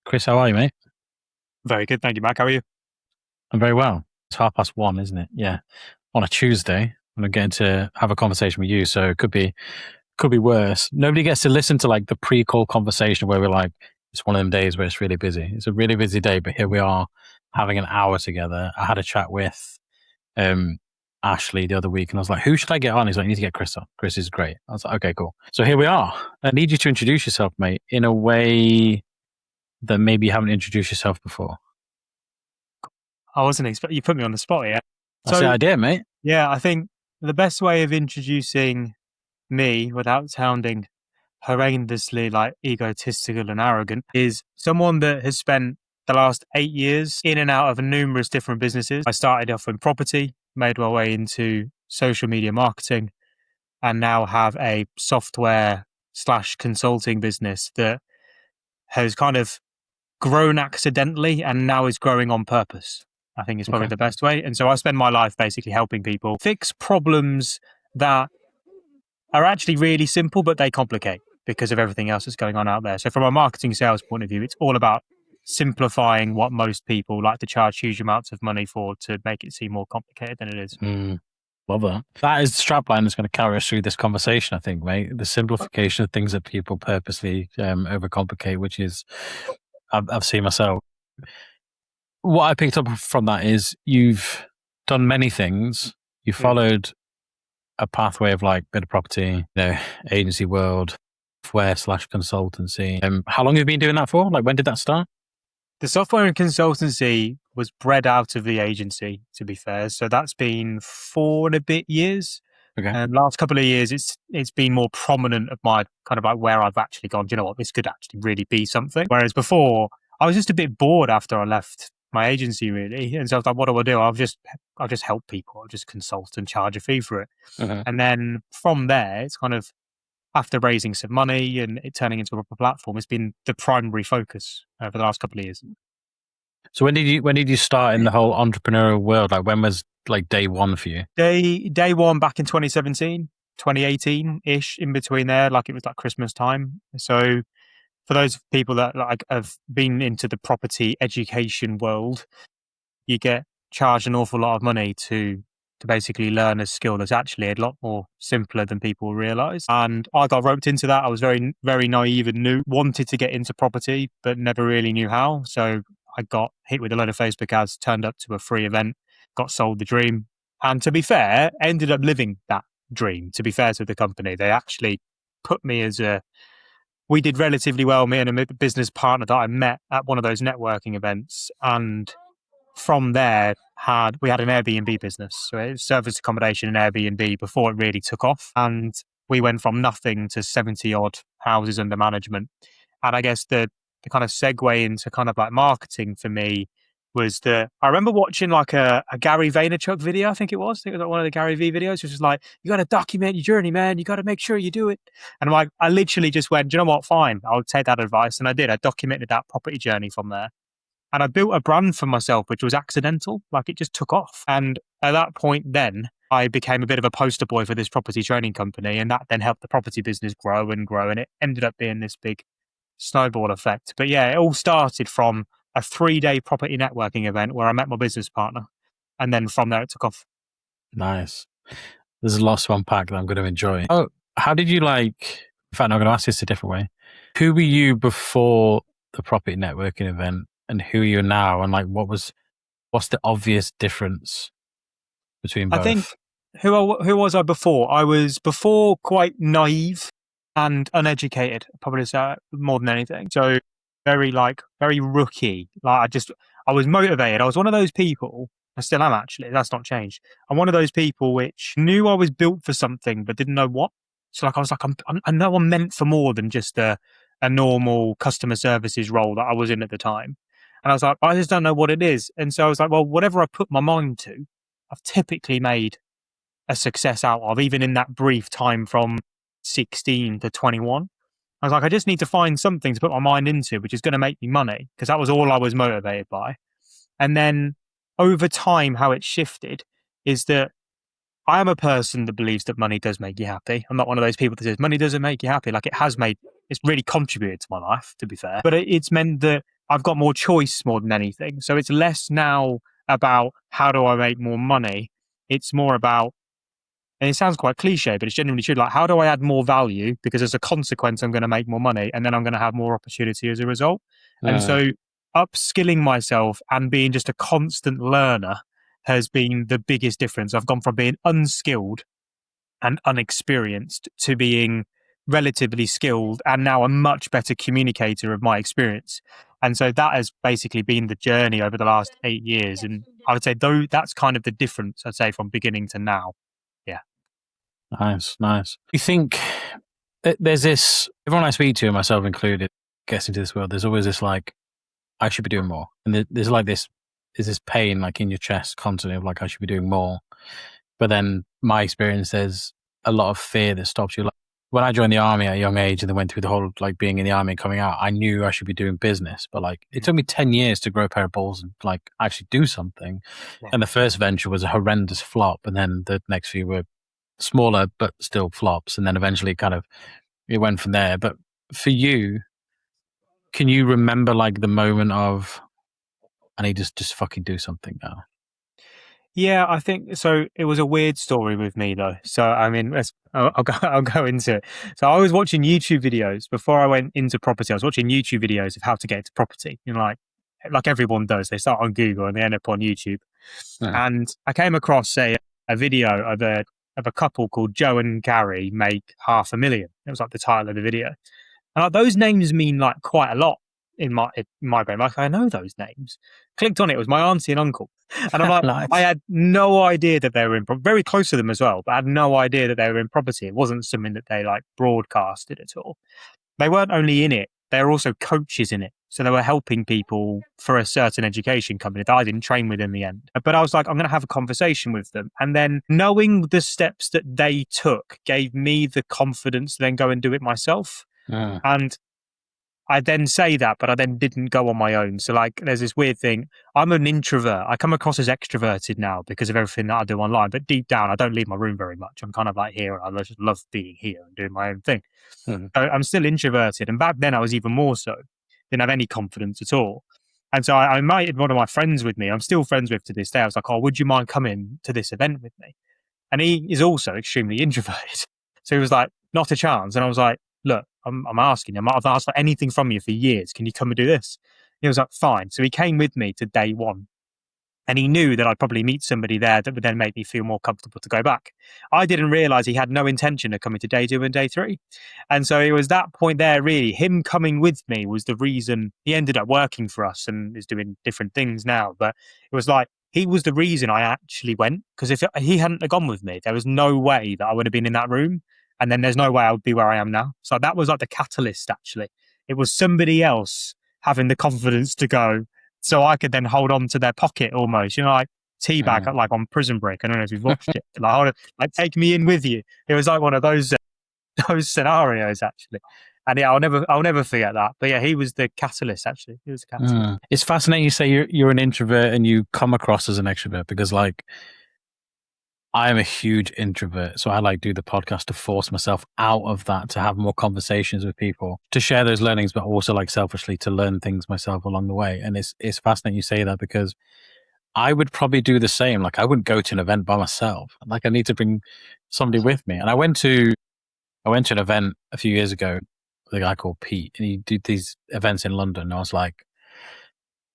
Chris, how are you, mate? Very good. Thank you, Mac. How are you? I'm very well. It's 1:30, isn't it? Yeah. On a Tuesday, I'm getting to have a conversation with you, so it could be worse. Nobody gets to listen to like the pre-call conversation where we're like, it's one of them days where it's really busy. It's a really busy day, but here we are having an hour together. I had a chat with um Ashley the other week, and I was like, who should I get on? He's like, you need to get Chris on. Chris is great. I was like, okay, cool. So here we are. I need you to introduce yourself, mate, in a way that maybe you haven't introduced yourself before. I wasn't expecting you put me on the spot here. That's the So idea, mate. yeah, I think the best way of introducing me without sounding horrendously like egotistical and arrogant is someone that has spent the last 8 years in and out of numerous different businesses. I started off in property, made my way into social media marketing, and now have a software slash consulting business that has kind of grown accidentally and now is growing on purpose. I think is probably Okay. the best way. And so I spend my life basically helping people fix problems that are actually really simple, but they complicate because of everything else that's going on out there. So from a marketing sales point of view, it's all about simplifying what most people like to charge huge amounts of money for to make it seem more complicated than it is. Love that. That is the strapline that's going to carry us through this conversation, I think, mate. The simplification of things that people purposely overcomplicate, which is, I've seen myself. What I picked up from that is you've done many things. You followed a pathway of like bit of property, agency world, software slash consultancy. How long have you been doing that for? Like, when did that start? The software and consultancy was bred out of the agency, to be fair. So that's been 4 and a bit years. Okay. Last couple of years, it's been more prominent of my kind of like where I've actually gone, do you know what, this could actually really be something. Whereas before, I was just a bit bored after I left my agency, really. And so I was like, what do? I'll just help people. I'll just consult and charge a fee for it. Uh-huh. And then from there, it's kind of after raising some money and it turning into a proper platform, it's been the primary focus for the last couple of years. So when did you start in the whole entrepreneurial world? Like, when was like day one for you? Day one back in 2017, 2018-ish, in between there, like it was like Christmas time. So for those people that like have been into the property education world, you get charged an awful lot of money to basically learn a skill that's actually a lot more simpler than people realize. And I got roped into that. I was very, very naive and new, wanted to get into property, but never really knew how. So I got hit with a load of Facebook ads, turned up to a free event, got sold the dream. And to be fair, ended up living that dream. To be fair to the company, they actually put me we did relatively well, me and a business partner that I met at one of those networking events. And from there, we had an Airbnb business. So it was service accommodation and Airbnb before it really took off. And we went from nothing to 70 odd houses under management. And I guess the kind of segue into kind of like marketing for me was that I remember watching like a Gary Vaynerchuk video, I think it was like one of the Gary V videos, which was like, you got to document your journey, man. You got to make sure you do it. And I'm like, I literally just went, do you know what? Fine. I'll take that advice. And I did. I documented that property journey from there. And I built a brand for myself, which was accidental. Like it just took off. And at that point, then I became a bit of a poster boy for this property training company. And that then helped the property business grow and grow. And it ended up being this big snowball effect. But yeah, it all started from a 3-day property networking event where I met my business partner. And then from there, it took off. Nice. There's lots to unpack that I'm going to enjoy. Oh, how did you in fact, I'm going to ask this a different way. Who were you before the property networking event and who are you now? And like, what's the obvious difference between both? I think who was I before? I was before quite naive and uneducated, probably say more than anything. So very rookie. I was motivated. I was one of those people. I still am, actually. That's not changed. I'm one of those people which knew I was built for something, but didn't know what. So I was like, I know I'm meant for more than just a normal customer services role that I was in at the time. And I was like, I just don't know what it is. And so I was like, well, whatever I put my mind to, I've typically made a success out of, even in that brief time from 16 to 21. I was like, I just need to find something to put my mind into, which is going to make me money, because that was all I was motivated by. And then over time, how it shifted is that I am a person that believes that money does make you happy. I'm not one of those people that says money doesn't make you happy. Like it's really contributed to my life, to be fair. But it's meant that I've got more choice more than anything. So it's less now about how do I make more money. It's more about, and it sounds quite cliche, but it's genuinely true. Like, how do I add more value? Because as a consequence, I'm going to make more money and then I'm going to have more opportunity as a result. And so upskilling myself and being just a constant learner has been the biggest difference. I've gone from being unskilled and unexperienced to being relatively skilled and now a much better communicator of my experience. And so that has basically been the journey over the last 8 years. And I would say though that's kind of the difference, I'd say, from beginning to now. Yeah. Nice. You think there's this, everyone I speak to, myself included, gets into this world, there's always this like, I should be doing more. And there's like this pain like in your chest constantly of like, I should be doing more. But then my experience, there's a lot of fear that stops you. Like when I joined the army at a young age and then went through the whole like being in the army and coming out, I knew I should be doing business. But like it took me 10 years to grow a pair of balls and like actually do something. Wow. And the first venture was a horrendous flop. And then the next few were smaller, but still flops. And then eventually kind of it went from there. But for you, can you remember like the moment of, I need to just fucking do something now? Yeah, I think so. It was a weird story with me though. So I mean, I'll go into it. So I was watching YouTube videos before I went into property. I was watching YouTube videos of how to get into property. You know, like everyone does. They start on Google and they end up on YouTube. And I came across a video of a couple called Joe and Gary make $500,000. It was like the title of the video. And like, those names mean like quite a lot in my brain. Like I know those names. Clicked on it. It was my auntie and uncle. And I'm like, Nice. I had no idea that they were very close to them as well, but I had no idea that they were in property. It wasn't something that they like broadcasted at all. They weren't only in it, they were also coaches in it. So they were helping people for a certain education company that I didn't train with in the end. But I was like, I'm going to have a conversation with them. And then knowing the steps that they took gave me the confidence to then go and do it myself. And I then say that, but I then didn't go on my own. So like, there's this weird thing. I'm an introvert. I come across as extroverted now because of everything that I do online. But deep down, I don't leave my room very much. I'm kind of like here. I just love being here and doing my own thing. So I'm still introverted. And back then I was even more so. Didn't have any confidence at all. And so I invited one of my friends with me. I'm still friends with to this day. I was like, oh, would you mind coming to this event with me? And he is also extremely introverted. So he was like, not a chance. And I was like, look, I'm asking him. I've asked for anything from you for years. Can you come and do this? He was like, fine. So he came with me to day one. And he knew that I'd probably meet somebody there that would then make me feel more comfortable to go back. I didn't realize he had no intention of coming to day 2 and day 3. And so it was that point there, really, him coming with me was the reason. He ended up working for us and is doing different things now. But it was like, he was the reason I actually went. Because if he hadn't have gone with me, there was no way that I would have been in that room. And then there's no way I would be where I am now. So that was like the catalyst, actually. It was somebody else having the confidence to go, so I could then hold on to their pocket almost, you know, like Teabag, like on Prison Break. I don't know if you've watched it. Like take me in with you. It was like one of those scenarios, actually. And yeah, I'll never forget that. But yeah, he was the catalyst. Actually, he was the catalyst. It's fascinating you say you're an introvert and you come across as an extrovert, because like I am a huge introvert, so I like do the podcast to force myself out of that, to have more conversations with people, to share those learnings, but also like selfishly to learn things myself along the way. And it's fascinating you say that, because I would probably do the same. Like I wouldn't go to an event by myself. Like I need to bring somebody with me. And I went to an event a few years ago with a guy called Pete, and he did these events in London. And I was like,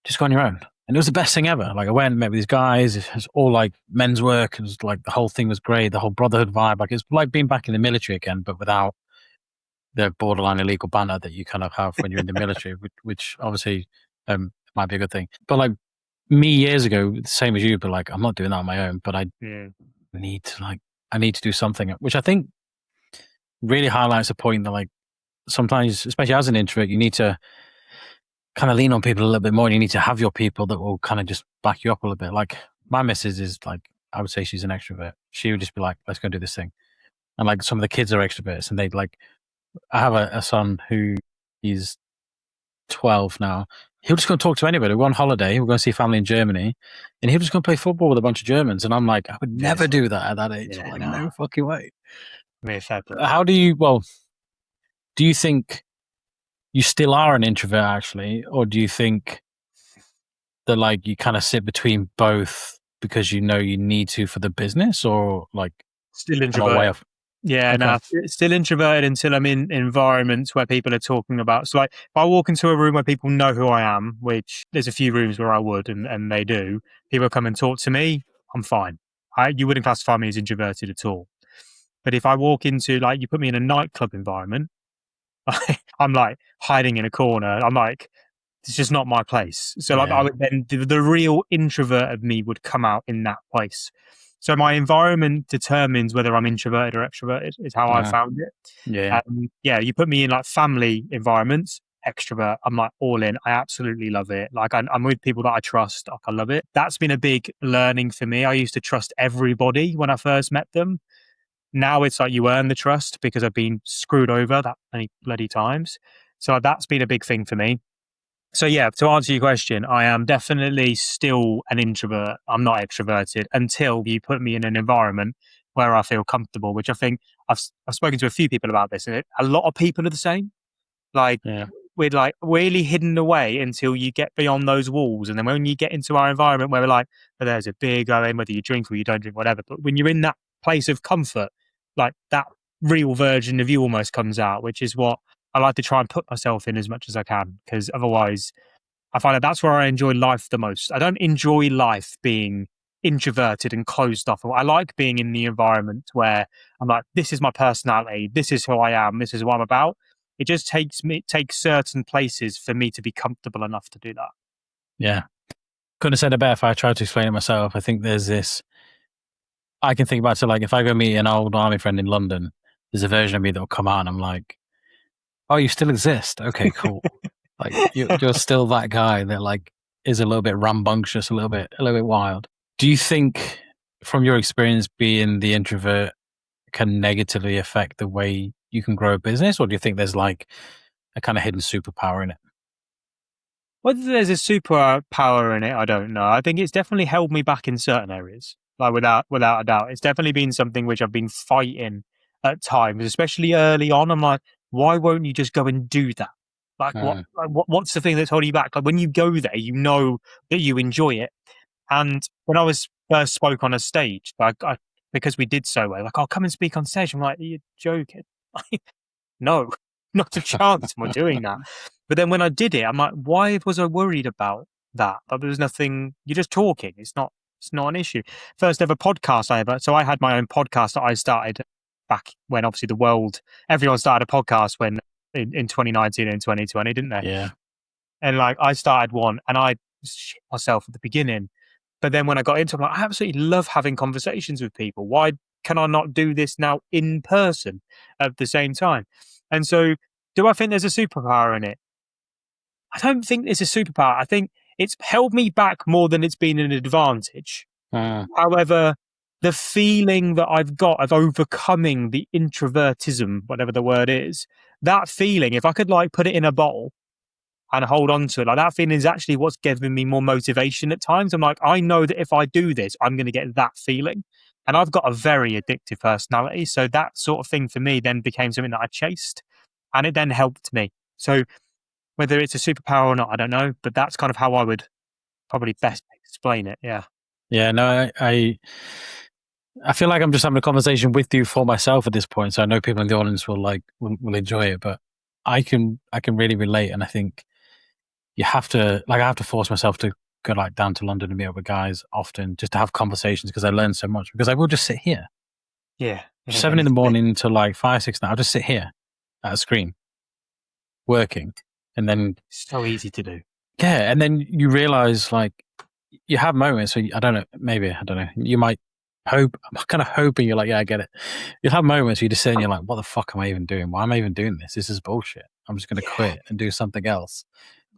just go on your own. And it was the best thing ever. Like I went and met with these guys. It was all like men's work. It was like the whole thing was great. The whole brotherhood vibe. Like it's like being back in the military again, but without the borderline illegal banter that you kind of have when you're in the military, which obviously might be a good thing. But like me years ago, same as you, but like I'm not doing that on my own. But I need to do something, which I think really highlights a point that like sometimes, especially as an introvert, you need to kind of lean on people a little bit more. And you need to have your people that will kind of just back you up a little bit. Like my missus is like, I would say she's an extrovert. She would just be like, let's go do this thing. And like some of the kids are extroverts, and they'd like, I have a son who is 12 now. He'll just go and talk to anybody. We're on holiday. We're going to see family in Germany, and he'll just go and play football with a bunch of Germans. And I'm like, I would never do that at that age. Yeah, I'm like, no fucking way. How do you think you still are an introvert actually, or do you think that like you kind of sit between both because you know you need to for the business, or like Still am I way introverted. off? Yeah, Okay. no, still introverted until I'm in environments where people are talking about. So, like, if I walk into a room where people know who I am, which there's a few rooms where I would, and they do, people come and talk to me, I'm fine. You wouldn't classify me as introverted at all. But if I walk into, like, you put me in a nightclub environment, I'm like hiding in a corner. I'm like, it's just not my place. So like I Yeah. would then the real introvert of me would come out in that place. So my environment determines whether I'm introverted or extroverted is how I Uh-huh. found it. Yeah. Yeah, you put me in like family environments, extrovert. I'm like all in. I absolutely love it. Like I'm with people that I trust. Like I love it. That's been a big learning for me. I used to trust everybody when I first met them. Now it's like you earn the trust because I've been screwed over that many bloody times. So that's been a big thing for me. So yeah, to answer your question, I am definitely still an introvert. I'm not extroverted until you put me in an environment where I feel comfortable, which I think I've spoken to a few people about this, and a lot of people are the same. Like Yeah. we're like really hidden away until you get beyond those walls, and then when you get into our environment where we're like, well, there's a beer going, whether you drink or you don't drink, whatever. But when you're in that place of comfort, like that real version of you almost comes out, which is what I like to try and put myself in as much as I can, because otherwise I find that that's where I enjoy life the most. I don't enjoy life being introverted and closed off. I like being in the environment where I'm like, this is my personality, this is who I am, this is what I'm about. It just takes certain places for me to be comfortable enough to do that. Yeah. Couldn't have said it better if I tried to explain it myself. I think there's this, I can think about it. So like if I go meet an old army friend in London, there's a version of me that will come out and I'm like, oh, you still exist. Okay, cool. Like you're still that guy that like is a little bit rambunctious, a little bit wild. Do you think from your experience being the introvert can negatively affect the way you can grow a business, or do you think there's like a kind of hidden superpower in it? Whether there's a superpower in it, I don't know. I think it's definitely held me back in certain areas, like without a doubt. It's definitely been something which I've been fighting at times, especially early on. I'm like, why won't you just go and do that? Mm, What's the thing that's holding you back? Like when you go there, you know that you enjoy it. And when I was first spoke on a stage, because we did so well, like, I'll come and speak on stage. I'm like, are you joking? No, not a chance am I doing that. But then when I did it, I'm like, why was I worried about that? Like, there was nothing. You're just talking. It's not an issue. First ever podcast I ever. So I had my own podcast that I started back when obviously everyone started a podcast when in 2019 and 2020, didn't they? yeah, And like I started one and I shit myself at the beginning. But then when I got into it, I'm like, I absolutely love having conversations with people. Why can I not do this now in person at the same time? And so, do I think there's a superpower in it? I don't think it's a superpower. I think it's held me back more than it's been an advantage. mm, However, the feeling that I've got of overcoming the introvertism, whatever the word is, that feeling, if I could like put it in a bottle and hold on to it. Like that feeling is actually what's given me more motivation at times. I'm like, I know that if I do this, I'm going to get that feeling. And I've got a very addictive personality. So that sort of thing for me then became something that I chased and it then helped me. So whether it's a superpower or not, I don't know, but that's kind of how I would probably best explain it. Yeah. yeah. No, I feel like I'm just having a conversation with you for myself at this point, so I know people in the audience will will enjoy it. But I can really relate, and I think you have to like I have to force myself to go like down to London and meet up with guys often just to have conversations because I learn so much. Because I will just sit here Yeah. Yeah. 7 in the morning to like 5, 6 now. I'll just sit here at a screen working, and then So easy to do. yeah, and then you realize like you have moments where I don't know, maybe I don't know. You might hope. I'm kind of hoping you're like, yeah, I get it. You'll have moments where you just sit and you're like, what the fuck am I even doing? Why am I even doing this? This is bullshit. I'm just going to Yeah. quit and do something else,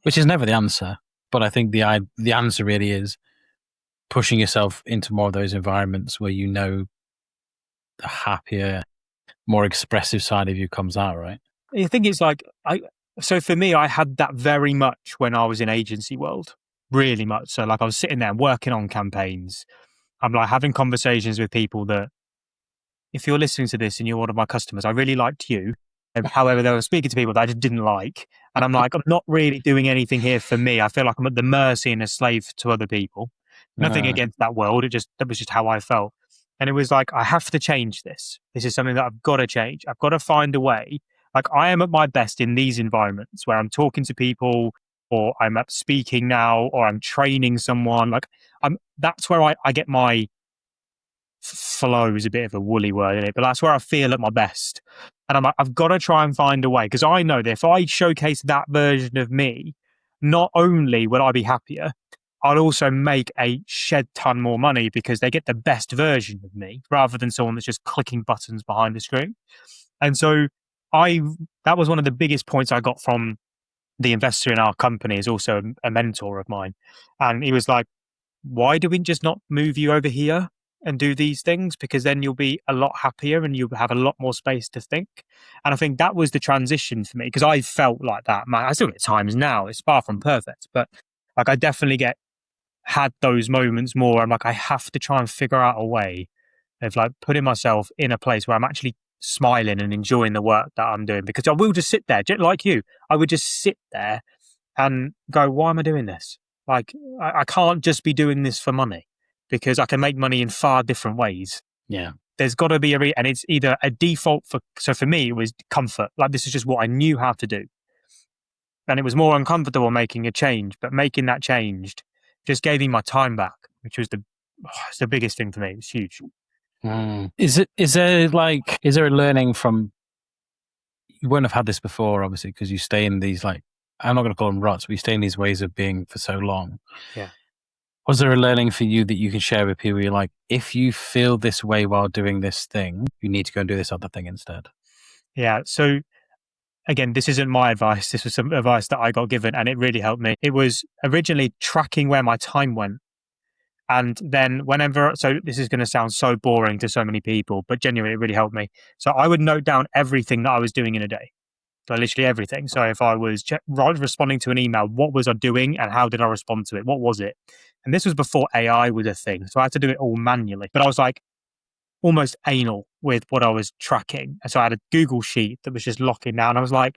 which is never the answer. But I think the answer really is pushing yourself into more of those environments where you know the happier, more expressive side of you comes out, right? I think it's like so for me, I had that very much when I was in agency world, really much. So like I was sitting there working on campaigns. I'm like having conversations with people that if you're listening to this and you're one of my customers, I really liked you. However, they were speaking to people that I just didn't like. And I'm like, I'm not really doing anything here for me. I feel like I'm at the mercy and a slave to other people. Nothing Uh, against that world. That was just how I felt. And it was like, I have to change this. This is something that I've got to change. I've got to find a way. Like I am at my best in these environments where I'm talking to people or I'm up speaking now or I'm training someone. Like that's where I get my flow is a bit of a woolly word in it, but that's where I feel at my best. And I'm like, I've got to try and find a way because I know that if I showcase that version of me, not only will I be happier, I'll also make a shed ton more money because they get the best version of me rather than someone that's just clicking buttons behind the screen. And so I that was one of the biggest points I got from the investor in our company is also a mentor of mine. And he was like, why do we just not move you over here and do these things? Because then you'll be a lot happier and you'll have a lot more space to think. And I think that was the transition for me because I felt like that. Man, I still get times now. It's far from perfect, but like I definitely had those moments more. I'm like, I have to try and figure out a way of like putting myself in a place where I'm actually smiling and enjoying the work that I'm doing because I will just sit there, like you. I would just sit there and go, why am I doing this? Like, I can't just be doing this for money because I can make money in far different ways. yeah. There's got to be and it's either a default so for me, it was comfort. Like, this is just what I knew how to do. And it was more uncomfortable making a change, but making that changed just gave me my time back, which was it's the biggest thing for me. It was huge. Is there a learning from, you wouldn't have had this before, obviously, because you stay in these, like, I'm not going to call them ruts, but you stay in these ways of being for so long. Yeah. Was there a learning for you that you can share with people? You're like, if you feel this way while doing this thing, you need to go and do this other thing instead. Yeah. So again, this isn't my advice. This was some advice that I got given and it really helped me. It was originally tracking where my time went. And then so this is going to sound so boring to so many people, but genuinely it really helped me. So I would note down everything that I was doing in a day. So literally everything. So if I was responding to an email, what was I doing and how did I respond to it? What was it? And this was before AI was a thing. So I had to do it all manually. But I was like almost anal with what I was tracking. And so I had a Google sheet that was just locking down. I was like,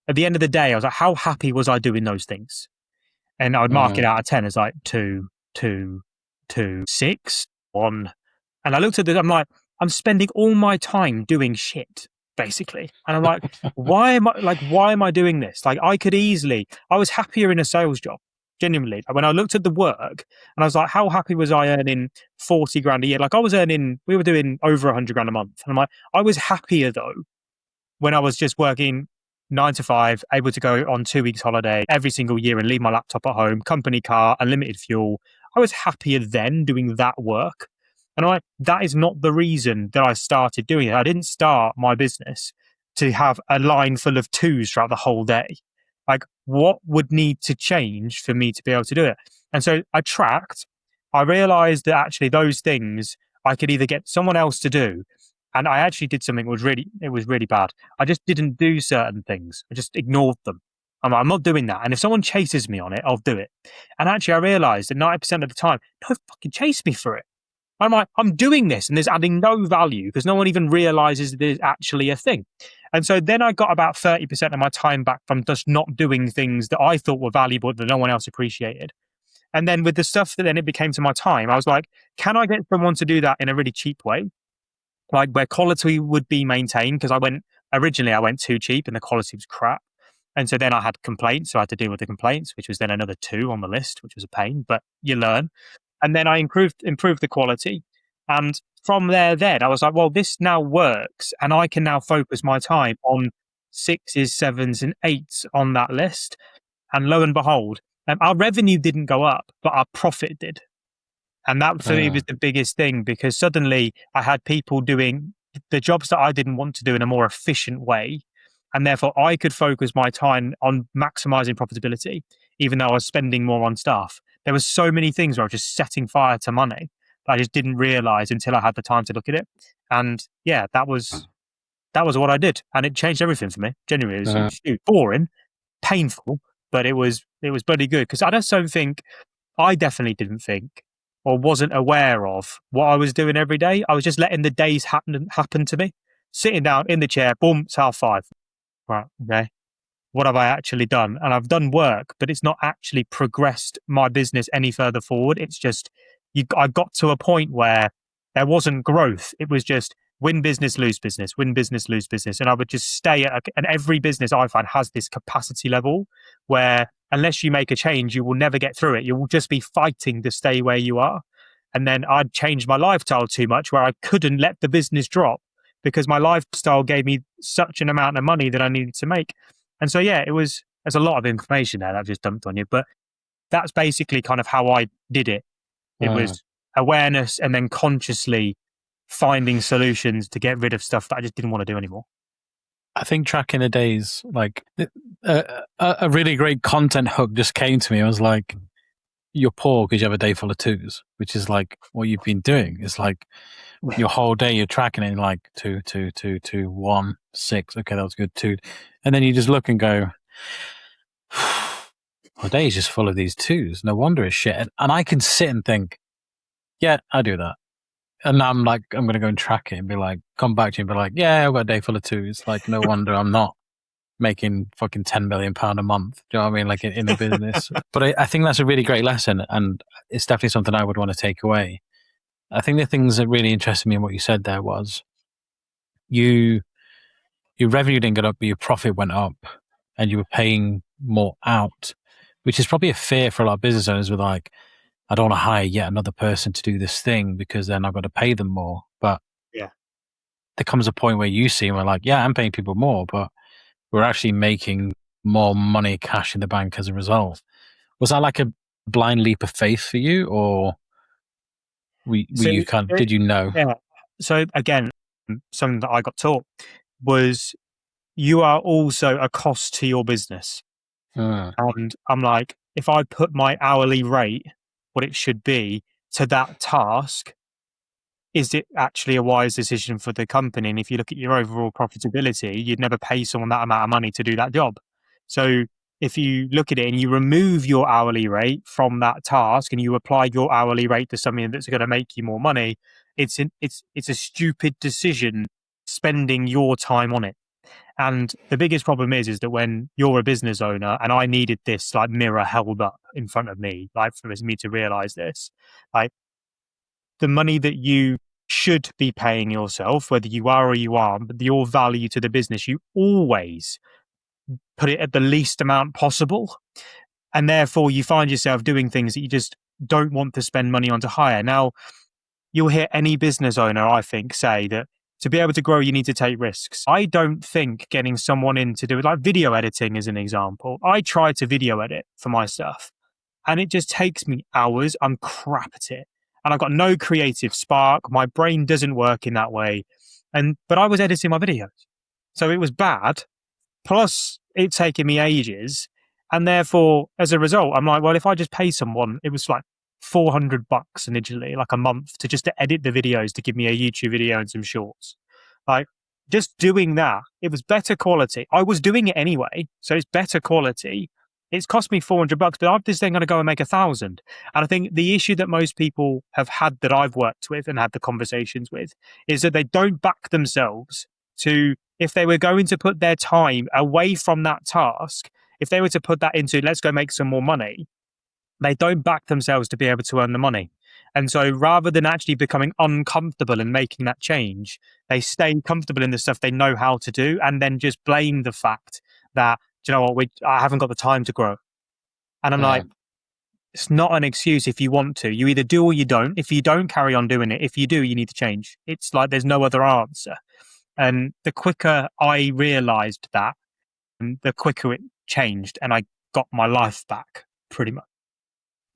at the end of the day, I was like, how happy was I doing those things? And I would mark it out of 10 as like 2, 2, 2, 6, 1. And I looked at this, I'm like, I'm spending all my time doing shit, basically. And I'm like, why am I doing this? Like I was happier in a sales job, genuinely. When I looked at the work and I was like, how happy was I earning 40 grand a year? Like we were doing over 100 grand a month. And I'm like, I was happier though when I was just working 9 to 5, able to go on 2 weeks holiday every single year and leave my laptop at home, company car, unlimited fuel. I was happier then doing that work. And that is not the reason that I started doing it. I didn't start my business to have a line full of twos throughout the whole day. Like, what would need to change for me to be able to do it? And so I realized that actually those things I could either get someone else to do. And I actually did something it was really bad. I just didn't do certain things. I just ignored them. I'm like, I'm not doing that. And if someone chases me on it, I'll do it. And actually I realized that 90% of the time, no fucking chase me for it. I'm like, I'm doing this and there's adding no value because no one even realizes there's actually a thing. And so then I got about 30% of my time back from just not doing things that I thought were valuable that no one else appreciated. And then with the stuff that then it became to my time, I was like, can I get someone to do that in a really cheap way? Like where quality would be maintained? Because originally I went too cheap and the quality was crap. And so then I had complaints. So I had to deal with the complaints, which was then another 2 on the list, which was a pain, but you learn. And then I improved the quality. And from then I was like, well, this now works. And I can now focus my time on 6s, 7s, and 8s on that list. And lo and behold, our revenue didn't go up, but our profit did. And that for me was the biggest thing because suddenly I had people doing the jobs that I didn't want to do in a more efficient way. And therefore I could focus my time on maximizing profitability, even though I was spending more on stuff. There were so many things where I was just setting fire to money that I just didn't realize until I had the time to look at it. And yeah, that was what I did. And it changed everything for me. Genuinely, it was boring, painful, but it was bloody good. Because I definitely didn't think or wasn't aware of what I was doing every day. I was just letting the days happen to me. sitting down in the chair, boom, it's 5:30. Right, okay. What have I actually done? And I've done work, but it's not actually progressed my business any further forward. It's just I got to a point where there wasn't growth. It was just win business, lose business, win business, lose business. And I would just stay and every business I find has this capacity level where unless you make a change, you will never get through it. You will just be fighting to stay where you are. And then I'd changed my lifestyle too much where I couldn't let the business drop because my lifestyle gave me such an amount of money that I needed to make. And so, yeah, there's a lot of information there that I've just dumped on you, but that's basically kind of how I did it. It was awareness and then consciously finding solutions to get rid of stuff that I just didn't want to do anymore. I think tracking the days, like a really great content hook just came to me. I was like, you're poor because you have a day full of twos, which is like what you've been doing. It's like your whole day you're tracking it like 2, 2, 2, 2, 1, 6. Okay, that was good. 2. And then you just look and go, my day is just full of these twos. No wonder it's shit. And I can sit and think, yeah, I do that. And I'm like, I'm going to go and track it and be like, come back to you and be like, yeah, I've got a day full of twos. Like, no wonder I'm not making fucking £10 million a month. Do you know what I mean? Like in a business. But I think that's a really great lesson. And it's definitely something I would want to take away. I think the things that really interested me in what you said there was your revenue didn't get up, but your profit went up and you were paying more out, which is probably a fear for a lot of business owners with like, I don't want to hire yet another person to do this thing because then I've got to pay them more. But yeah, there comes a point where you see and we're like, yeah, I'm paying people more, but we're actually making more money, cash in the bank as a result. Was that like a blind leap of faith for you, or did you know? Yeah. So again, something that I got taught was you are also a cost to your business. And I'm like, if I put my hourly rate, what it should be, to that task, is it actually a wise decision for the company? And if you look at your overall profitability, you'd never pay someone that amount of money to do that job. So if you look at it and you remove your hourly rate from that task and you apply your hourly rate to something that's going to make you more money, it's a stupid decision spending your time on it. And the biggest problem is that when you're a business owner, and I needed this like mirror held up in front of me, like for me to realize this, like the money that you should be paying yourself, whether you are or you aren't, but your value to the business, you always put it at the least amount possible. And therefore you find yourself doing things that you just don't want to spend money on to hire. Now, you'll hear any business owner, I think, say that to be able to grow, you need to take risks. I don't think getting someone in to do it, like video editing as an example. I try to video edit for my stuff and it just takes me hours. I'm crap at it. And I've got no creative spark. My brain doesn't work in that way. But I was editing my videos. So it was bad. Plus it's taken me ages. And therefore, as a result, I'm like, well, if I just pay someone, it was like $400 initially, like a month, to just to edit the videos, to give me a YouTube video and some shorts. Like just doing that, it was better quality. I was doing it anyway, so it's better quality. It's cost me $400, but I'm just then going to go and make 1,000. And I think the issue that most people have had that I've worked with and had the conversations with is that they don't back themselves to, if they were going to put their time away from that task, if they were to put that into, let's go make some more money, they don't back themselves to be able to earn the money. And so rather than actually becoming uncomfortable and making that change, they stay comfortable in the stuff they know how to do and then just blame the fact that, do you know what, I haven't got the time to grow. And I'm like, it's not an excuse if you want to. You either do or you don't. If you don't, carry on doing it. If you do, you need to change. It's like there's no other answer. And the quicker I realized that, the quicker it changed and I got my life back, pretty much.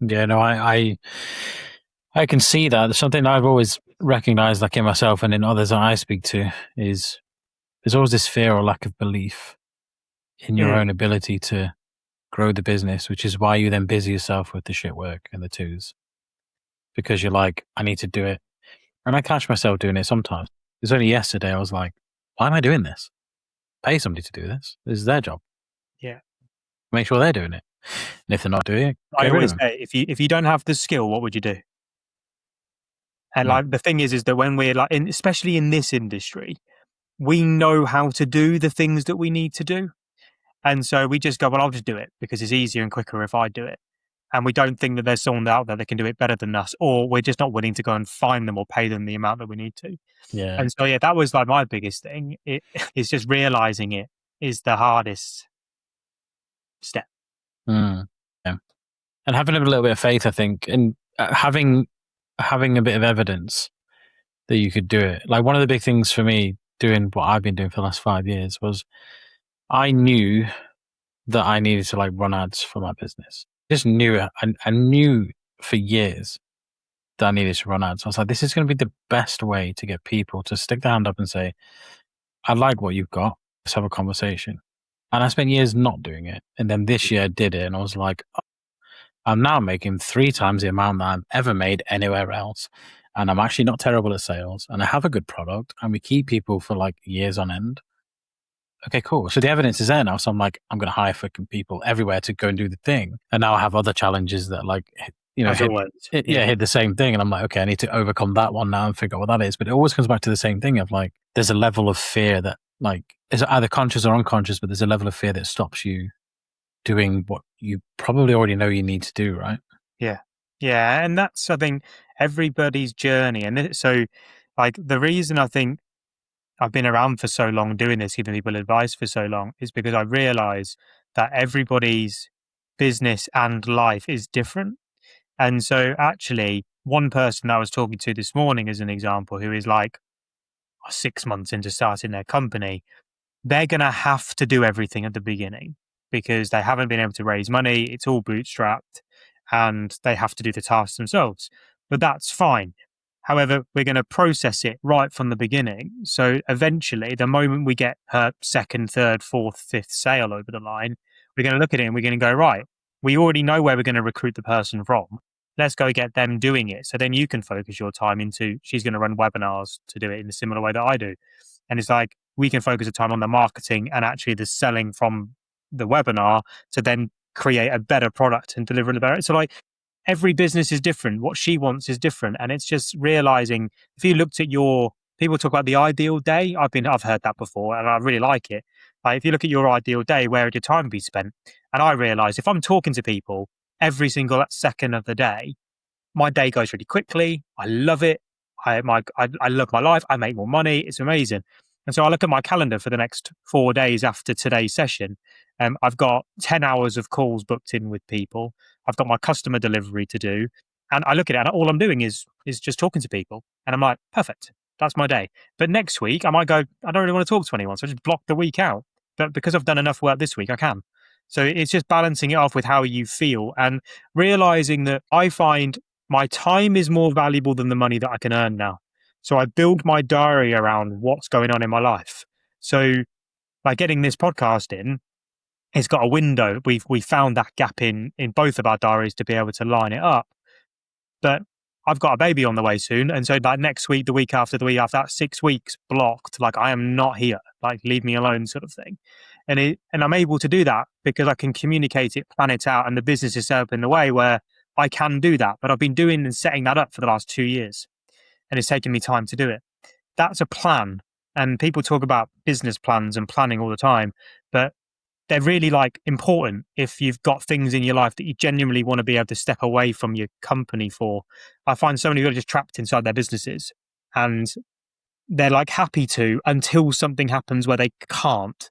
Yeah, no, I can see that. There's something I've always recognized, like in myself and in others that I speak to, is there's always this fear or lack of belief in your own ability to grow the business, which is why you then busy yourself with the shit work and the twos. Because you're like, I need to do it. And I catch myself doing it sometimes. It's only yesterday I was like, why am I doing this? Pay somebody to do this. This is their job. Yeah. Make sure they're doing it. And if they're not doing it, I always say, if you don't have the skill, what would you do? And like the thing is that when we're like, especially in this industry, we know how to do the things that we need to do. And so we just go, well, I'll just do it because it's easier and quicker if I do it. And we don't think that there's someone out there that can do it better than us, or we're just not willing to go and find them or pay them the amount that we need to. Yeah. And so, yeah, that was like my biggest thing. It's just realizing it is the hardest step. Yeah. And having a little bit of faith, I think, and having a bit of evidence that you could do it. Like one of the big things for me doing what I've been doing for the last 5 years was I knew that I needed to like run ads for my business. Just knew it. I knew for years that I needed to run ads. I was like, this is going to be the best way to get people to stick their hand up and say, I like what you've got. Let's have a conversation. And I spent years not doing it. And then this year I did it. And I was like, I'm now making 3 times the amount that I've ever made anywhere else. And I'm actually not terrible at sales. And I have a good product. And we keep people for like years on end. Okay, cool. So the evidence is there now. So I'm like, I'm going to hire fucking people everywhere to go and do the thing. And now I have other challenges that like, hit the same thing. And I'm like, okay, I need to overcome that one now and figure out what that is. But it always comes back to the same thing of like, there's a level of fear that like is either conscious or unconscious, but there's a level of fear that stops you doing what you probably already know you need to do, right? Yeah. Yeah. And that's, I think, everybody's journey. And so, like, the reason I think I've been around for so long doing this, giving people advice for so long, is because I realize that everybody's business and life is different. And so, actually, one person that I was talking to this morning, as an example, who is like 6 months into starting their company, they're going to have to do everything at the beginning because they haven't been able to raise money. It's all bootstrapped and they have to do the tasks themselves. But that's fine. However, we're going to process it right from the beginning. So eventually, the moment we get her second, third, fourth, fifth sale over the line, we're going to look at it and we're going to go, right, we already know where we're going to recruit the person from. Let's go get them doing it. So then you can focus your time into, she's going to run webinars to do it in a similar way that I do. And it's like, we can focus the time on the marketing and actually the selling from the webinar to then create a better product and deliver it better. So like every business is different. What she wants is different. And it's just realizing if you looked at people talk about the ideal day. I've heard that before and I really like it. Like if you look at your ideal day, where would your time be spent? And I realize if I'm talking to people every single second of the day, my day goes really quickly. I love it. I love my life. I make more money. It's amazing. And so I look at my calendar for the next 4 days after today's session. I've got 10 hours of calls booked in with people. I've got my customer delivery to do. And I look at it and all I'm doing is just talking to people. And I'm like, perfect. That's my day. But next week I might go, I don't really want to talk to anyone. So I just block the week out. But because I've done enough work this week, I can. So it's just balancing it off with how you feel and realizing that I find my time is more valuable than the money that I can earn now. So I build my diary around what's going on in my life. So by getting this podcast in, it's got a window. We found that gap in both of our diaries to be able to line it up. But I've got a baby on the way soon. And so like next week, the week after, that's 6 weeks blocked. Like I am not here, like leave me alone sort of thing. And I'm able to do that because I can communicate it, plan it out. And the business is set up in the way where I can do that. But I've been doing and setting that up for the last 2 years. And it's taken me time to do it. That's a plan. And people talk about business plans and planning all the time, but they're really like important if you've got things in your life that you genuinely want to be able to step away from your company for. I find so many people are just trapped inside their businesses and they're like happy to until something happens where they can't.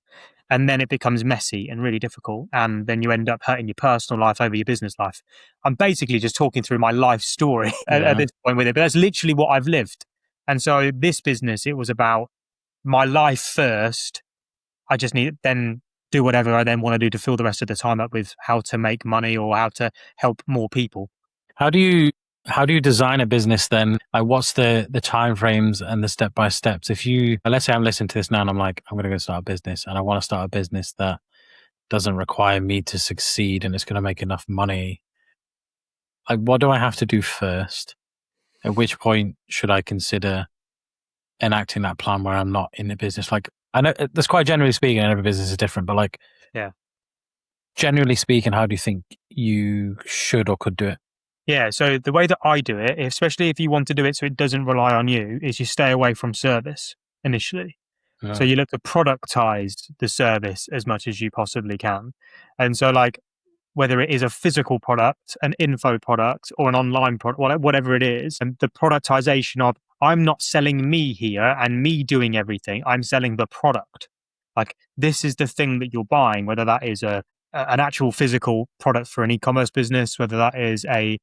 And then it becomes messy and really difficult. And then you end up hurting your personal life over your business life. I'm basically just talking through my life story at this point with it, but that's literally what I've lived. And so this business, it was about my life first. I just need then do whatever I then want to do to fill the rest of the time up with how to make money or how to help more people. How do you design a business then? Like what's the time frames and the step by steps? If you, let's say I'm listening to this now and I'm like, I'm going to go start a business and I want to start a business that doesn't require me to succeed and it's going to make enough money. Like what do I have to do first? At which point should I consider enacting that plan where I'm not in the business? Like I know that's quite generally speaking, and every business is different, but like, yeah, generally speaking, how do you think you should or could do it? Yeah. So the way that I do it, especially if you want to do it so it doesn't rely on you, is you stay away from service initially. So you look to productize the service as much as you possibly can. And so like whether it is a physical product, an info product, or an online product, whatever it is, and the productization of I'm not selling me here and me doing everything. I'm selling the product. Like this is the thing that you're buying, whether that is an actual physical product for an e-commerce business, whether that is a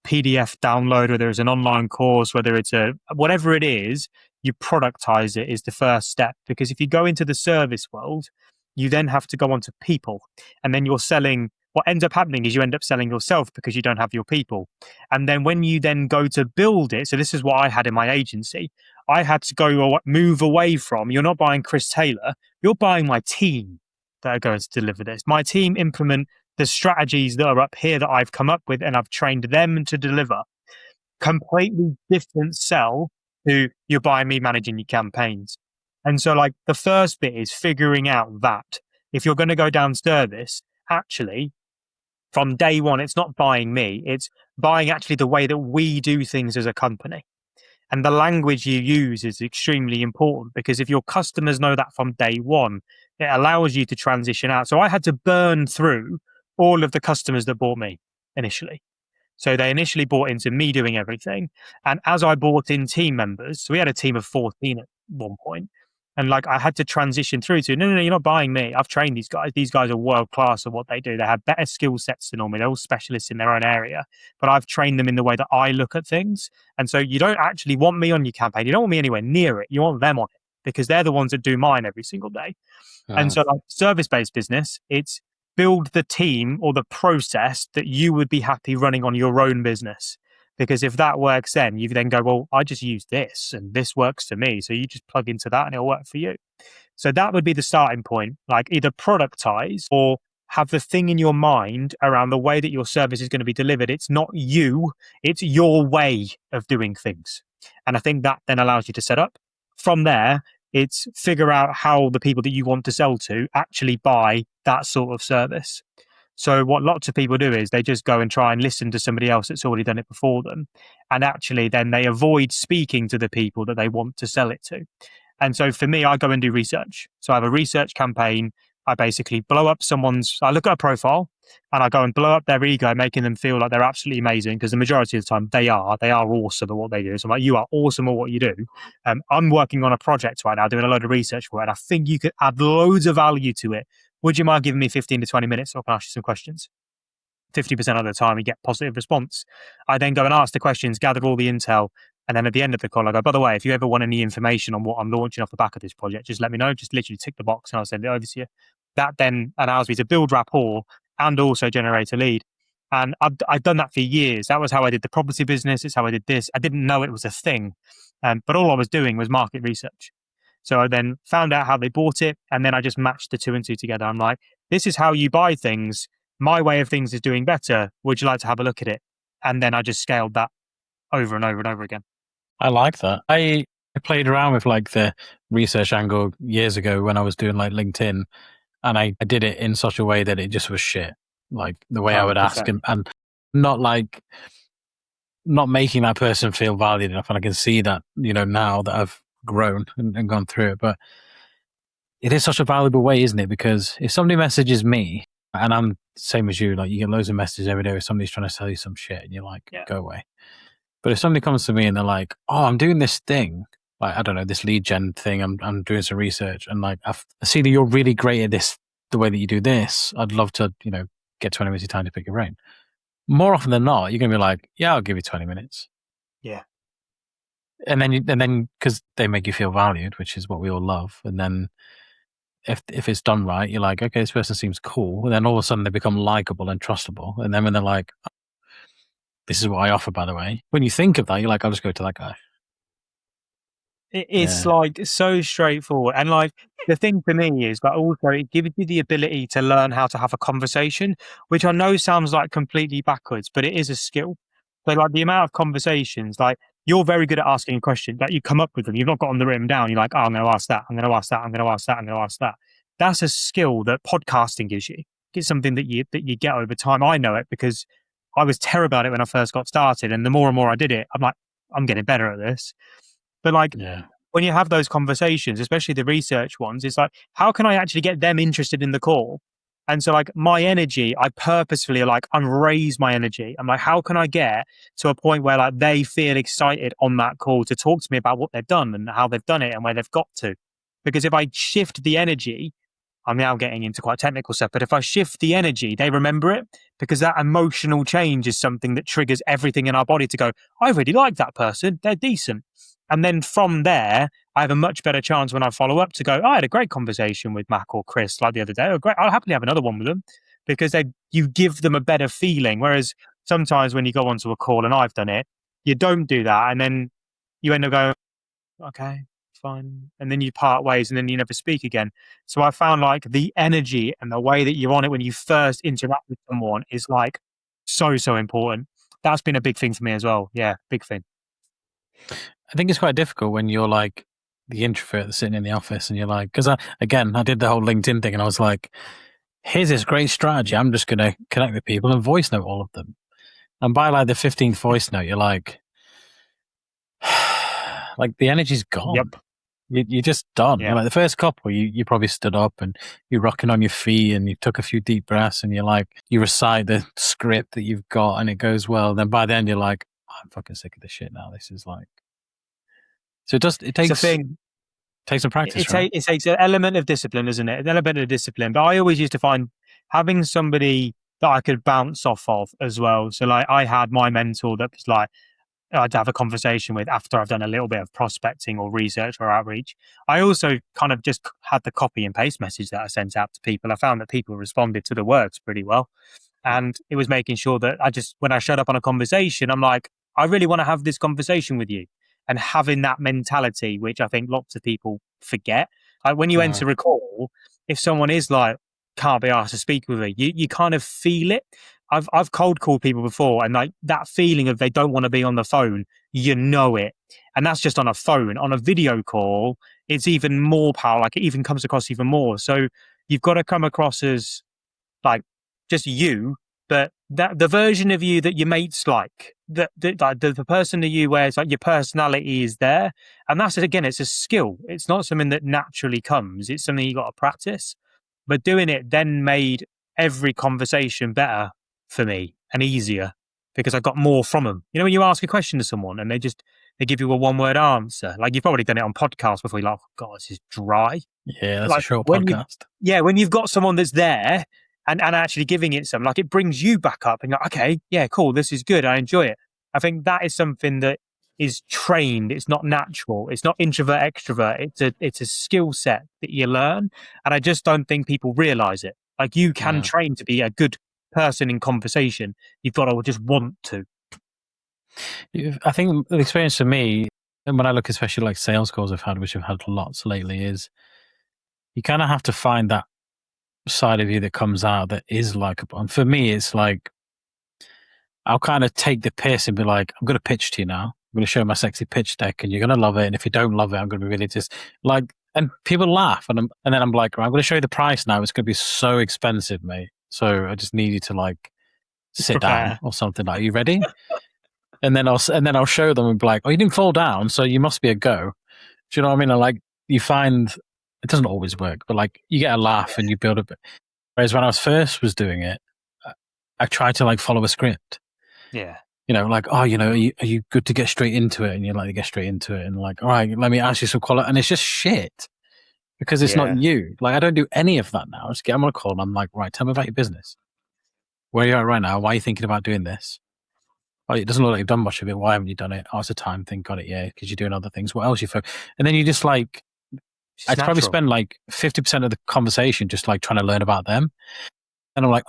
PDF download, whether it's an online course, whether it's a whatever it is, you productize it is the first step. Because if you go into the service world, you then have to go on to people, and then you're selling. What ends up happening is you end up selling yourself because you don't have your people. And then when you then go to build it, so this is what I had in my agency, I had to move away from, you're not buying Chris Taylor, you're buying my team that are going to deliver this. My team implement the strategies that are up here that I've come up with, and I've trained them to deliver. Completely different sell to you're buying me managing your campaigns. And so like the first bit is figuring out that if you're going to go down service, actually from day one, it's not buying me, it's buying actually the way that we do things as a company. And the language you use is extremely important, because if your customers know that from day one, it allows you to transition out. So I had to burn through all of the customers that bought me initially. So they initially bought into me doing everything. And as I brought in team members, so we had a team of 14 at one point, and like I had to transition through to, no, you're not buying me. I've trained these guys. These guys are world class at what they do. They have better skill sets than me. They're all specialists in their own area, but I've trained them in the way that I look at things. And so you don't actually want me on your campaign. You don't want me anywhere near it. You want them on it, because they're the ones that do mine every single day. And so like service-based business, it's build the team or the process that you would be happy running on your own business. Because if that works, then you then go, well, I just use this and this works for me. So you just plug into that and it'll work for you. So that would be the starting point. Like either productize or have the thing in your mind around the way that your service is going to be delivered. It's not you, it's your way of doing things. And I think that then allows you to set up. From there, it's figure out how the people that you want to sell to actually buy that sort of service. So what lots of people do is they just go and try and listen to somebody else that's already done it before them. And actually then they avoid speaking to the people that they want to sell it to. And so for me, I go and do research. So I have a research campaign. I basically blow up I look at a profile and I go and blow up their ego, making them feel like they're absolutely amazing, because the majority of the time they are awesome at what they do. So I'm like, you are awesome at what you do. I'm working on a project right now, doing a load of research for it. And I think you could add loads of value to it. Would you mind giving me 15 to 20 minutes so I can ask you some questions? 50% of the time, we get positive response. I then go and ask the questions, gather all the intel. And then at the end of the call, I go, by the way, if you ever want any information on what I'm launching off the back of this project, just let me know. Just literally tick the box and I'll send it over to you. That then allows me to build rapport and also generate a lead. And I've done that for years. That was how I did the property business. It's how I did this. I didn't know it was a thing. But all I was doing was market research. So I then found out how they bought it, and then I just matched the two and two together. I'm like, this is how you buy things. My way of things is doing better. Would you like to have a look at it? And then I just scaled that over and over and over again. I like that. I played around with like the research angle years ago when I was doing like LinkedIn, and I did it in such a way that it just was shit. Like the way I would ask and not making that person feel valued enough. And I can see that, now that I've grown and gone through it. But it is such a valuable way, isn't it? Because if somebody messages me, and I'm same as you, like you get loads of messages every day where somebody's trying to sell you some shit and you're like, go away. But if somebody comes to me and they're like, oh, I'm doing this thing, like, I don't know, this lead gen thing, I'm doing some research, and like, I see that you're really great at this, the way that you do this, I'd love to, get 20 minutes of time to pick your brain. More often than not, you're going to be like, yeah, I'll give you 20 minutes. Yeah. And then, because they make you feel valued, which is what we all love. And then if it's done right, you're like, okay, this person seems cool. And then all of a sudden they become likable and trustable. And then when they're like, oh, this is what I offer, by the way. When you think of that, you're like, I'll just go to that guy. It's like so straightforward. And like the thing for me is that also it gives you the ability to learn how to have a conversation, which I know sounds like completely backwards, but it is a skill. So like the amount of conversations, like you're very good at asking a question, like you come up with them. You've not got them written down. You're like, oh, I'm going to ask that. I'm going to ask that. I'm going to ask that. I'm going to ask that. That's a skill that podcasting gives you. It's something that you get over time. I know it because I was terrible at it when I first got started. And the more and more I did it, I'm like, I'm getting better at this. But like, when you have those conversations, especially the research ones, it's like, how can I actually get them interested in the call? And so, like, my energy, I purposefully like unraise my energy. I'm like, how can I get to a point where like they feel excited on that call to talk to me about what they've done and how they've done it and where they've got to? Because if I shift the energy, I'm now getting into quite technical stuff, but if I shift the energy, they remember it, because that emotional change is something that triggers everything in our body to go, I really like that person. They're decent. And then from there, I have a much better chance when I follow up to go, I had a great conversation with Mac or Chris like the other day. Oh, great. I'll happily have another one with them, because you give them a better feeling. Whereas sometimes when you go onto a call, and I've done it, you don't do that. And then you end up going, okay, fine. And then you part ways and then you never speak again. So I found like the energy and the way that you're on it when you first interact with someone is like so important. That's been a big thing for me as well. Yeah, big thing. I think it's quite difficult when you're like the introvert that's sitting in the office and you're like, because I did the whole LinkedIn thing and I was like, here's this great strategy. I'm just going to connect with people and voice note all of them. And by like the 15th voice note, you're like the energy's gone. Yep. You're just done. Yeah. Like the first couple, you probably stood up and you're rocking on your feet and you took a few deep breaths and you're like, you recite the script that you've got and it goes well. Then by then you're like, I'm fucking sick of this shit now. This is like, so it takes some practice. It takes an element of discipline, isn't it? An element of discipline. But I always used to find having somebody that I could bounce off of as well. So like I had my mentor that was like, I'd have a conversation with after I've done a little bit of prospecting or research or outreach. I also kind of just had the copy and paste message that I sent out to people. I found that people responded to the words pretty well. And it was making sure that when I showed up on a conversation, I'm like, I really want to have this conversation with you. And having that mentality, which I think lots of people forget. Like when you enter a call, if someone is like, can't be asked to speak with me, you kind of feel it. I've cold called people before, and like that feeling of they don't want to be on the phone, you know it. And that's just on a phone. On a video call, it's even more power. Like it even comes across even more. So you've got to come across as like just you, but that the version of you that your mates like, the person of you where it's like your personality is there. And that's, again, it's a skill. It's not something that naturally comes. It's something you got to practice. But doing it then made every conversation better for me and easier, because I got more from them. You know, when you ask a question to someone and they give you a one-word answer, like you've probably done it on podcasts before, you're like, oh God, this is dry. Yeah, that's like, a short podcast. When you've got someone that's there and actually giving it some, like it brings you back up and you're like, okay, yeah, cool, this is good, I enjoy it. I think that is something that is trained. It's not natural. It's not introvert, extrovert. It's a skill set that you learn. And I just don't think people realize it. Like you can train to be a good person in conversation. You've got to just want to. I think the experience for me, and when I look especially like sales calls I've had, which I've had lots lately, is you kind of have to find that side of you that comes out that is likable. And for me, it's like, I'll kind of take the piss and be like, I'm going to pitch to you now. I'm going to show my sexy pitch deck and you're going to love it. And if you don't love it, I'm going to be really just like, and people laugh. And then I'm like, I'm going to show you the price now. It's going to be so expensive, mate. So I just need you to like sit down or something. Like, are you ready? and then I'll show them and be like, oh, you didn't fall down, so you must be a go. Do you know what I mean? And like, you find it doesn't always work, but like you get a laugh and you build a bit. Whereas when I was doing it, I tried to like follow a script. Yeah. You know, like, oh, you know, are you good to get straight into it? And you're like, to get straight into it. And like, all right, let me ask you some quality. And it's just shit because it's not you. Like, I don't do any of that now. I just get them on a call and I'm like, right, tell me about your business. Where are you at right now? Why are you thinking about doing this? Oh, it doesn't look like you've done much of it. Why haven't you done it? Oh, it's a time thing. Got it. Yeah. Because you're doing other things. What else you focus? And then you just like, I'd probably spend like 50% of the conversation just like trying to learn about them. And I'm like,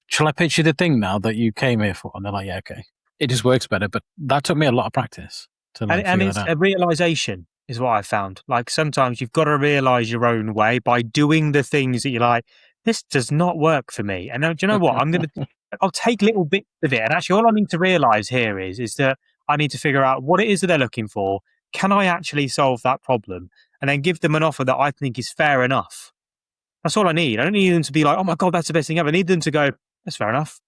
shall I pitch you the thing now that you came here for? And they're like, yeah, okay. It just works better. But that took me a lot of practice. And it's a realization is what I found. Like sometimes you've got to realize your own way by doing the things that you're like, this does not work for me. And do you know what? I'll take little bits of it. And actually all I need to realize here is that I need to figure out what it is that they're looking for. Can I actually solve that problem? And then give them an offer that I think is fair enough. That's all I need. I don't need them to be like, oh my God, that's the best thing ever. I need them to go, that's fair enough.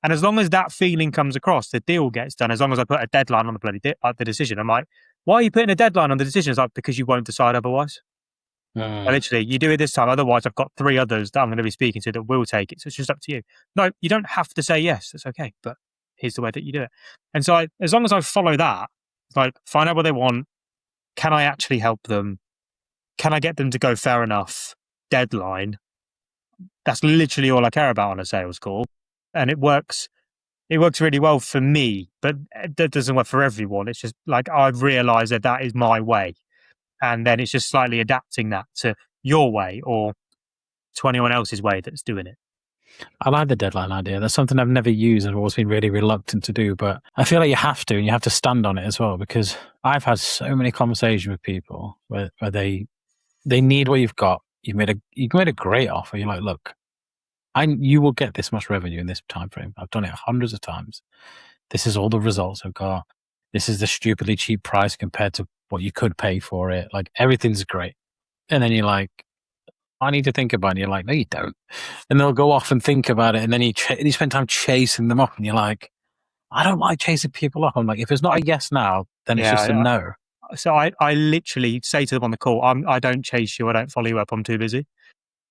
And as long as that feeling comes across, the deal gets done. As long as I put a deadline on the bloody the decision, I'm like, why are you putting a deadline on the decision? It's like, because you won't decide otherwise. Literally, you do it this time. Otherwise, I've got 3 others that I'm going to be speaking to that will take it. So it's just up to you. No, you don't have to say yes. It's okay. But here's the way that you do it. And so as long as I follow that, like find out what they want. Can I actually help them? Can I get them to go fair enough? Deadline. That's literally all I care about on a sales call. And it works. It works really well for me, but that doesn't work for everyone. It's just like I've realized that is my way. And then it's just slightly adapting that to your way or to anyone else's way that's doing it. I like the deadline idea. That's something I've never used and I've always been really reluctant to do, but I feel like you have to, and you have to stand on it as well, because I've had so many conversations with people where they need what you've got. You've made a great offer. You're like, look, you will get this much revenue in this time frame. I've done it hundreds of times. This is all the results I've got. This is the stupidly cheap price compared to what you could pay for it. Like, everything's great. And then you're like, I need to think about it. And you're like, no, you don't. And they'll go off and think about it. And then you spend time chasing them up. And you're like, I don't like chasing people up. I'm like, if it's not a yes now, then it's just a no. So I literally say to them on the call, I don't chase you. I don't follow you up. I'm too busy.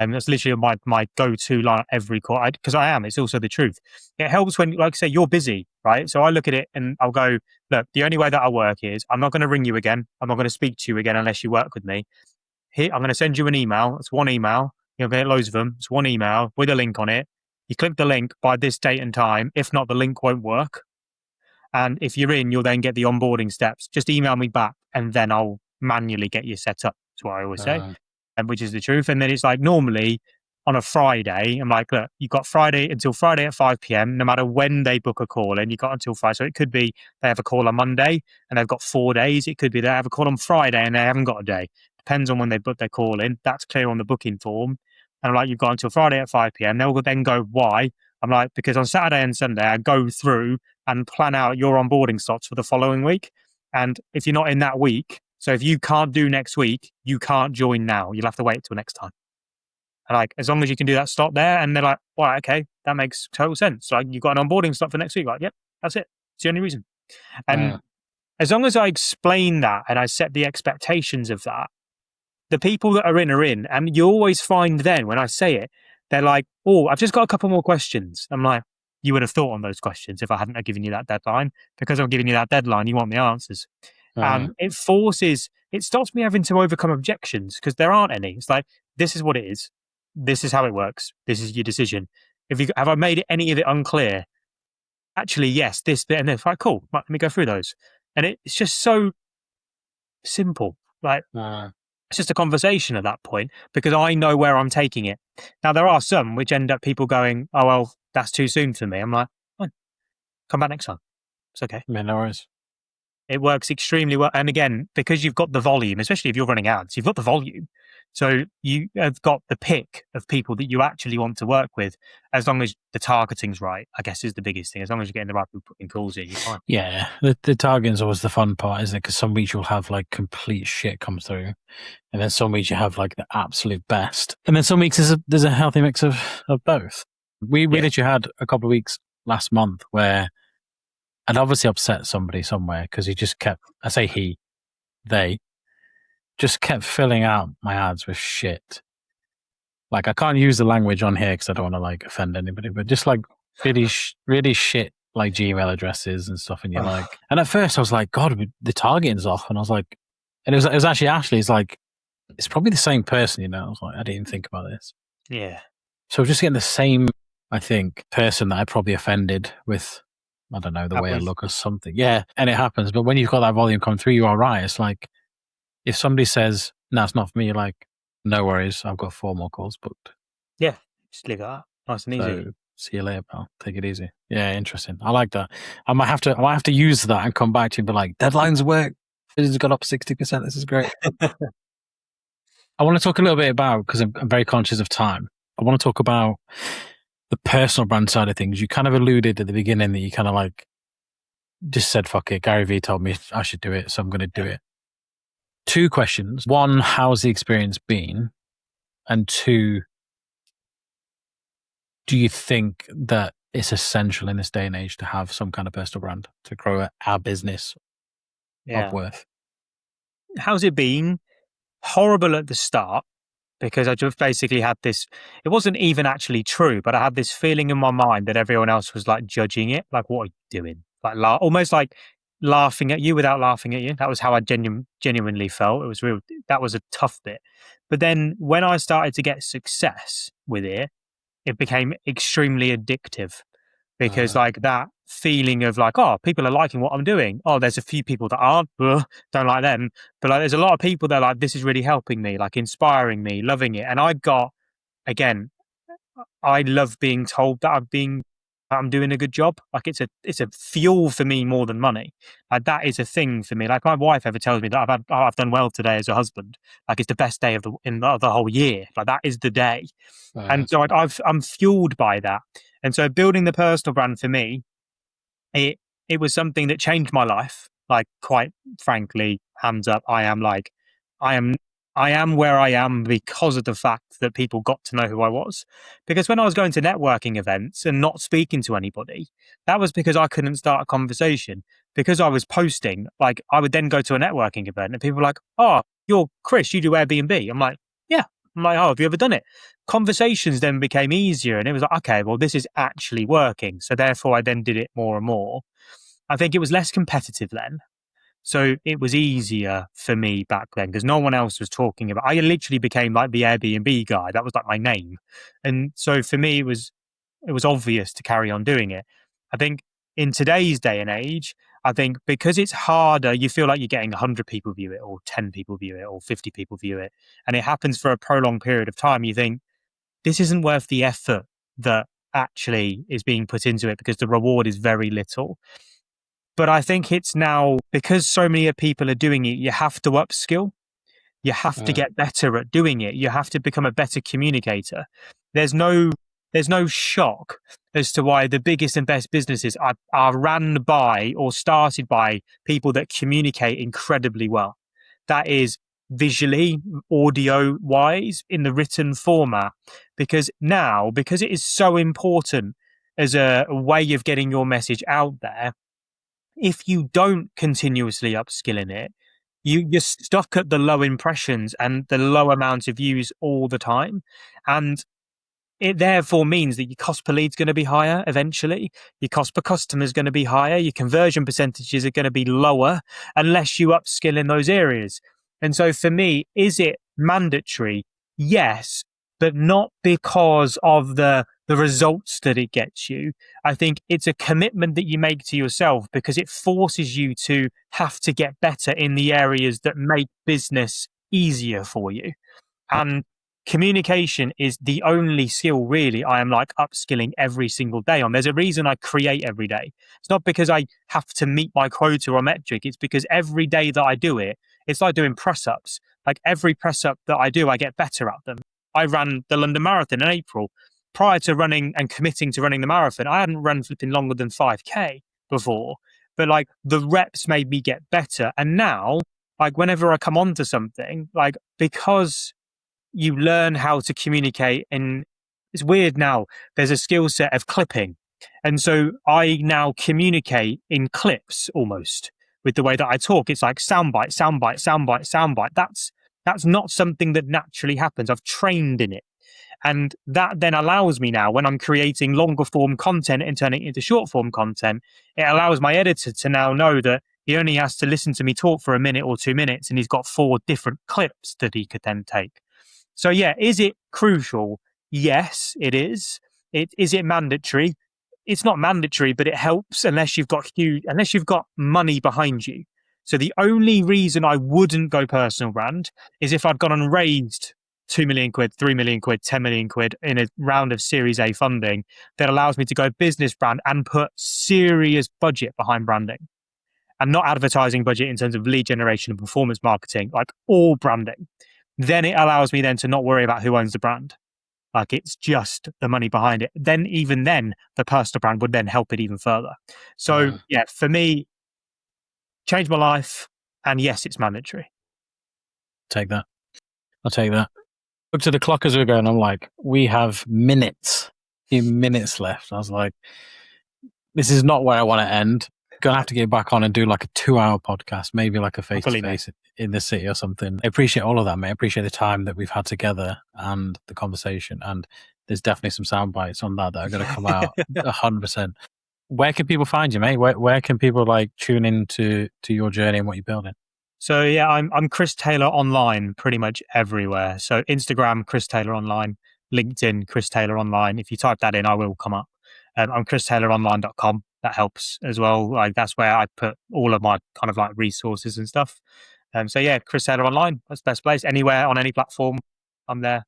And that's literally my go-to line every call, because I am. It's also the truth. It helps when, like I say, you're busy, right? So I look at it and I'll go, look, the only way that I work is I'm not going to ring you again. I'm not going to speak to you again unless you work with me. Here, I'm going to send you an email. It's one email. You'll get loads of them. It's one email with a link on it. You click the link by this date and time. If not, the link won't work. And if you're in, you'll then get the onboarding steps. Just email me back and then I'll manually get you set up. That's what I always say. And which is the truth. And then it's like, normally on a Friday, I'm like, look, you've got Friday until Friday at 5 p.m. No matter when they book a call in, you got until Friday. So it could be they have a call on Monday and they've got 4 days. It could be they have a call on Friday and they haven't got a day. Depends on when they book their call in. That's clear on the booking form. And I'm like, you've got until Friday at 5 p.m. They'll then go, why? I'm like, because on Saturday and Sunday, I go through and plan out your onboarding slots for the following week. And if you're not in that week, so if you can't do next week, you can't join now. You'll have to wait till next time. And like, as long as you can do that slot there, and they're like, well, okay, that makes total sense. Like, you've got an onboarding slot for next week. Like, yep, that's it. It's the only reason. And as long as I explain that and I set the expectations of that, the people that are in. And you always find then when I say it, they're like, oh, I've just got a couple more questions. I'm like, you would have thought on those questions if I hadn't have given you that deadline. Because I'm giving you that deadline, you want the answers. And it stops me having to overcome objections because there aren't any. It's like, this is what it is. This is how it works. This is your decision. Have I made any of it unclear? Actually, yes, this bit and this. Like, cool. Right, let me go through those. And it's just so simple. Like, it's just a conversation at that point because I know where I'm taking it. Now, there are some which end up people going, oh, well, that's too soon for me. I'm like, fine. Come back next time. It's okay. Yeah, no worries. It works extremely well. And again, because you've got the volume, especially if you're running ads, you've got the volume. So you have got the pick of people that you actually want to work with, as long as the targeting's right, I guess is the biggest thing. As long as you're getting the right people putting calls in, you're fine. Yeah, the targeting is always the fun part, isn't it? Because some weeks you'll have like complete shit come through. And then some weeks you have like the absolute best. And then some weeks there's a healthy mix of both. We literally had a couple of weeks last month where I'd obviously upset somebody somewhere because he just kept, I say they just kept filling out my ads with shit. Like, I can't use the language on here because I don't want to like offend anybody, but just like really shit like Gmail addresses and stuff. And you're like, and at first I was like, God, the targeting's off. And I was like, and it was actually Ashley. It's like, it's probably the same person, you know. I was like, I didn't even think about this. Yeah. So just getting the same, I think, person that I probably offended with, I don't know, the way I look or something. Yeah. And it happens. But when you've got that volume come through, you're all right. It's like, if somebody says, no, it's not for me, you're like, no worries. I've got 4 more calls booked. Yeah. Just leave it up. Nice and easy. So, see you later, pal. Take it easy. Yeah, interesting. I like that. I might have to use that and come back to you and be like, deadlines work. It's got up 60%. This is great. I want to talk a little bit about, because I'm very conscious of time, I want to talk about the personal brand side of things. You kind of alluded at the beginning that you kind of like just said, fuck it. Gary Vee told me I should do it, so I'm going to do it. 2 questions. 1, how's the experience been? And 2, do you think that it's essential in this day and age to have some kind of personal brand to grow our business of worth? how's it been? Horrible at the start, because I just basically had this, it wasn't even actually true, but I had this feeling in my mind that everyone else was like judging it. Like, what are you doing? Like, almost like laughing at you without laughing at you. That was how I genuinely felt. It was real. That was a tough bit. But then when I started to get success with it, it became extremely addictive, because like that feeling of like, oh, people are liking what I'm doing. Oh, there's a few people that aren't, don't like them. But like, there's a lot of people that are like, this is really helping me, like inspiring me, loving it. And I got, again, I love being told that I'm doing a good job. Like it's a fuel for me more than money. Like that is a thing for me. Like my wife ever tells me that I've done well today as a husband. Like it's the best day of the whole year. Like that is the day. And so I'm fueled by that. And so building the personal brand for me, it was something that changed my life. Like quite frankly, hands up, I am I am where I am because of the fact that people got to know who I was. Because when I was going to networking events and not speaking to anybody, that was because I couldn't start a conversation. Because I was posting, like I would then go to a networking event and people were like, "Oh, you're Chris, you do Airbnb." I'm like, "Yeah." I'm like, "Oh, have you ever done it?" Conversations then became easier, and it was like, okay, well, this is actually working. So therefore, I then did it more and more. I think it was less competitive then. So it was easier for me back then because no one else was talking about. I literally became like the Airbnb guy. That was like my name, and so for me, it was obvious to carry on doing it. I think in today's day and age, I think because it's harder, you feel like you're getting 100 people view it, or 10 people view it, or 50 people view it, and it happens for a prolonged period of time. You think this isn't worth the effort that actually is being put into it because the reward is very little. But I think it's now because so many people are doing it, you have to upskill. You have to get better at doing it. You have to become a better communicator. There's no shock as to why the biggest and best businesses are ran by or started by people that communicate incredibly well. That is visually, audio wise, in the written format. Because it is so important as a way of getting your message out there, if you don't continuously upskill in it, you're stuck at the low impressions and the low amount of views all the time. And it therefore means that your cost per lead is going to be higher eventually. Your cost per customer is going to be higher. Your conversion percentages are going to be lower unless you upskill in those areas. And so for me, is it mandatory? Yes, but not because of the results that it gets you. I think it's a commitment that you make to yourself because it forces you to have to get better in the areas that make business easier for you. And communication is the only skill really I am like upskilling every single day on. There's a reason I create every day. It's not because I have to meet my quota or metric. It's because every day that I do it, it's like doing press ups. Like every press up that I do, I get better at them. I ran the London Marathon in April. Prior to running and committing to running the marathon, I hadn't run flipping longer than 5K before. But like the reps made me get better. And now, like whenever I come onto something, like because you learn how to communicate, and it's weird now, there's a skill set of clipping. And so I now communicate in clips almost with the way that I talk. It's like soundbite, soundbite, soundbite, soundbite. That's not something that naturally happens. I've trained in it. And that then allows me now, when I'm creating longer form content and turning it into short form content, it allows my editor to now know that he only has to listen to me talk for a minute or 2 minutes, and he's got 4 different clips that he could then take. So yeah, is it crucial? Yes, it is. Is it mandatory? It's not mandatory, but it helps unless you've got money behind you. So the only reason I wouldn't go personal brand is if I'd gone and raised 2 million quid, 3 million quid, 10 million quid in a round of Series A funding that allows me to go business brand and put serious budget behind branding and not advertising budget in terms of lead generation and performance marketing, like all branding. Then it allows me then to not worry about who owns the brand. Like it's just the money behind it. Then even then, the personal brand would then help it even further. So yeah, for me, changed my life. And yes, it's mandatory. Take that. I'll take that. Look to the clock as we go, and I'm like, we have minutes left. I was like, this is not where I want to end. Gonna have to get back on and do like a 2-hour podcast, maybe like a face to Hopefully, mate. face in the city or something. I appreciate all of that, mate. I appreciate the time that we've had together and the conversation. And there's definitely some sound bites on that are going to come out 100%. Where can people find you, mate? Where can people like tune into your journey and what you're building? So yeah, I'm Chris Taylor online pretty much everywhere. So Instagram, Chris Taylor online, LinkedIn, Chris Taylor online. If you type that in, I will come up. I'm christayloronline.com. That helps as well. Like that's where I put all of my kind of like resources and stuff. So yeah, Chris Taylor online. That's the best place. Anywhere on any platform, I'm there.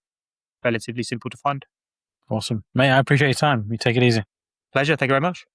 Relatively simple to find. Awesome, mate. I appreciate your time. You take it easy. Pleasure. Thank you very much.